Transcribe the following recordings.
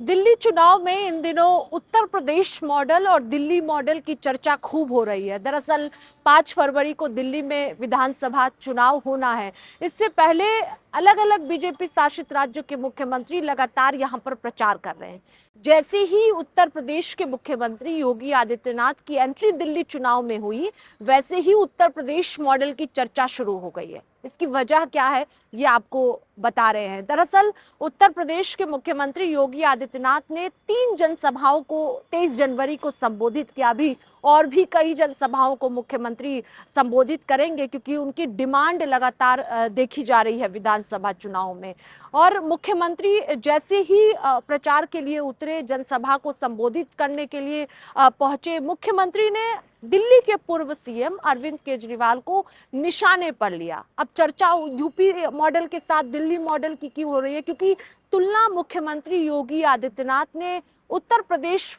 दिल्ली चुनाव में इन दिनों उत्तर प्रदेश मॉडल और दिल्ली मॉडल की चर्चा खूब हो रही है। दरअसल 5 फरवरी को दिल्ली में विधानसभा चुनाव होना है। इससे पहले अलग अलग बीजेपी शासित राज्यों के मुख्यमंत्री लगातार यहां पर प्रचार कर रहे हैं। जैसे ही उत्तर प्रदेश के मुख्यमंत्री योगी आदित्यनाथ की एंट्री दिल्ली चुनाव में हुई, वैसे ही उत्तर प्रदेश मॉडल की चर्चा शुरू हो गई है। इसकी वजह क्या है, ये आपको बता रहे हैं। दरअसल उत्तर प्रदेश के मुख्यमंत्री योगी आदित्यनाथ ने 3 जनसभाओं को 23 जनवरी को संबोधित किया। अभी और भी कई जनसभाओं को मुख्यमंत्री संबोधित करेंगे, क्योंकि उनकी डिमांड लगातार देखी जा रही है विधानसभा चुनाव में। और मुख्यमंत्री जैसे ही प्रचार के लिए उतरे, जनसभा को संबोधित करने के लिए पहुंचे, मुख्यमंत्री ने दिल्ली के पूर्व सीएम अरविंद केजरीवाल को निशाने पर लिया। अब चर्चा यूपी मॉडल के साथ दिल्ली मॉडल की क्यों हो रही है, क्योंकि तुलना मुख्यमंत्री योगी आदित्यनाथ ने उत्तर प्रदेश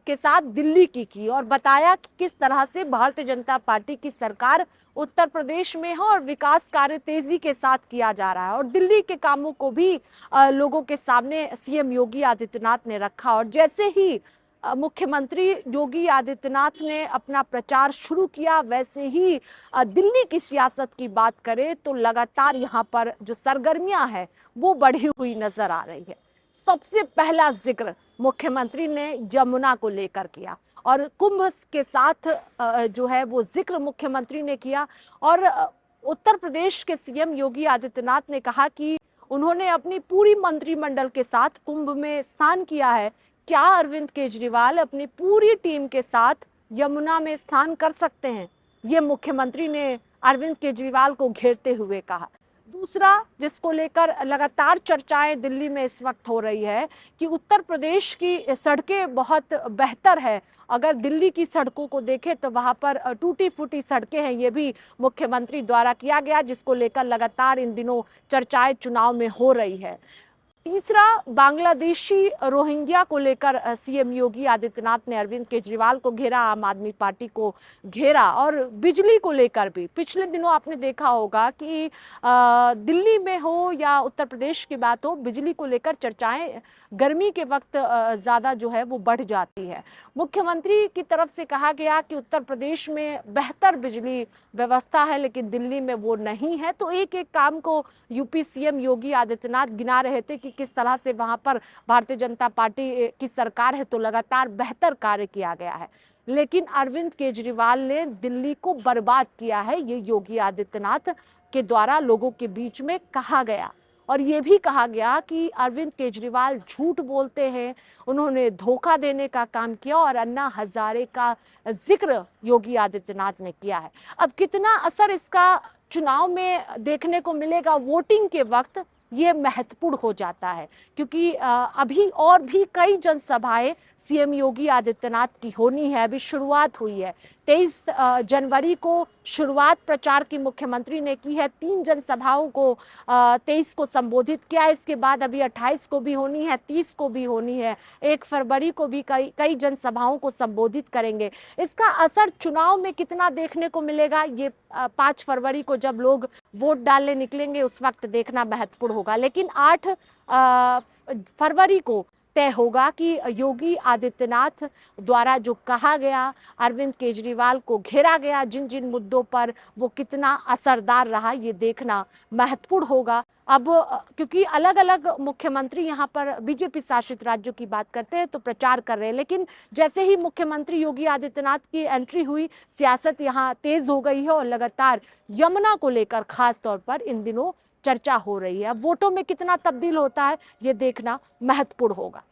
के साथ दिल्ली की और बताया कि किस तरह से भारतीय जनता पार्टी की सरकार उत्तर प्रदेश में है और विकास कार्य तेजी के साथ किया जा रहा है। और दिल्ली के कामों को भी लोगों के सामने सीएम योगी आदित्यनाथ ने रखा। और जैसे ही मुख्यमंत्री योगी आदित्यनाथ ने अपना प्रचार शुरू किया, वैसे ही दिल्ली की सियासत की बात करें तो लगातार यहाँ पर जो सरगर्मियां हैं वो बढ़ी हुई नजर आ रही है। सबसे पहला जिक्र मुख्यमंत्री ने यमुना को लेकर किया और कुंभ के साथ जो है वो जिक्र मुख्यमंत्री ने किया। और उत्तर प्रदेश के सीएम योगी आदित्यनाथ ने कहा कि उन्होंने अपनी पूरी मंत्रिमंडल के साथ कुंभ में स्नान किया है। क्या अरविंद केजरीवाल अपनी पूरी टीम के साथ यमुना में स्नान कर सकते हैं? ये मुख्यमंत्री ने अरविंद केजरीवाल को घेरते हुए कहा। दूसरा, जिसको लेकर लगातार चर्चाएं दिल्ली में इस वक्त हो रही है कि उत्तर प्रदेश की सड़कें बहुत बेहतर है। अगर दिल्ली की सड़कों को देखें तो वहां पर टूटी फूटी सड़कें हैं। ये भी मुख्यमंत्री द्वारा किया गया, जिसको लेकर लगातार इन दिनों चर्चाएं चुनाव में हो रही है। तीसरा, बांग्लादेशी रोहिंग्या को लेकर सीएम योगी आदित्यनाथ ने अरविंद केजरीवाल को घेरा, आम आदमी पार्टी को घेरा। और बिजली को लेकर भी पिछले दिनों आपने देखा होगा कि दिल्ली में हो या उत्तर प्रदेश की बात हो, बिजली को लेकर चर्चाएं गर्मी के वक्त ज़्यादा जो है वो बढ़ जाती है। मुख्यमंत्री की तरफ से कहा गया कि उत्तर प्रदेश में बेहतर बिजली व्यवस्था है, लेकिन दिल्ली में वो नहीं है। तो एक एक काम को यूपी सीएम योगी आदित्यनाथ गिना रहे थे कि किस तरह से वहां पर भारतीय जनता पार्टी की सरकार है तो लगातार बेहतर कार्य किया गया है। लेकिन अरविंद केजरीवाल ने दिल्ली को बर्बाद किया है, ये योगी आदित्यनाथ के द्वारा लोगों के बीच में कहा गया। और ये भी कहा गया कि अरविंद केजरीवाल झूठ बोलते हैं, उन्होंने धोखा देने का काम किया। और अन्ना हजारे का जिक्र योगी आदित्यनाथ ने किया है। अब कितना असर इसका चुनाव में देखने को मिलेगा वोटिंग के वक्त, ये महत्वपूर्ण हो जाता है, क्योंकि अभी और भी कई जनसभाएं सीएम योगी आदित्यनाथ की होनी है। अभी शुरुआत हुई है, 23 जनवरी को शुरुआत प्रचार की मुख्यमंत्री ने की है। 3 जनसभाओं को 23 को संबोधित किया। इसके बाद अभी 28 को भी होनी है, 30 को भी होनी है, 1 फरवरी को भी कई जनसभाओं को संबोधित करेंगे। इसका असर चुनाव में कितना देखने को मिलेगा, ये 5 फरवरी को जब लोग वोट डालने निकलेंगे उस वक्त देखना महत्वपूर्ण होगा। लेकिन 8 फरवरी को तय होगा कि योगी आदित्यनाथ द्वारा जो कहा गया, अरविंद केजरीवाल को घेरा गया जिन जिन मुद्दों पर, वो कितना असरदार रहा, ये देखना महत्वपूर्ण होगा। अब क्योंकि अलग अलग मुख्यमंत्री यहाँ पर बीजेपी शासित राज्यों की बात करते हैं तो प्रचार कर रहे हैं, लेकिन जैसे ही मुख्यमंत्री योगी आदित्यनाथ की एंट्री हुई, सियासत यहाँ तेज हो गई है और लगातार यमुना को लेकर खास तौर पर इन दिनों चर्चा हो रही है। अब वोटों में कितना तब्दील होता है, ये देखना महत्वपूर्ण होगा।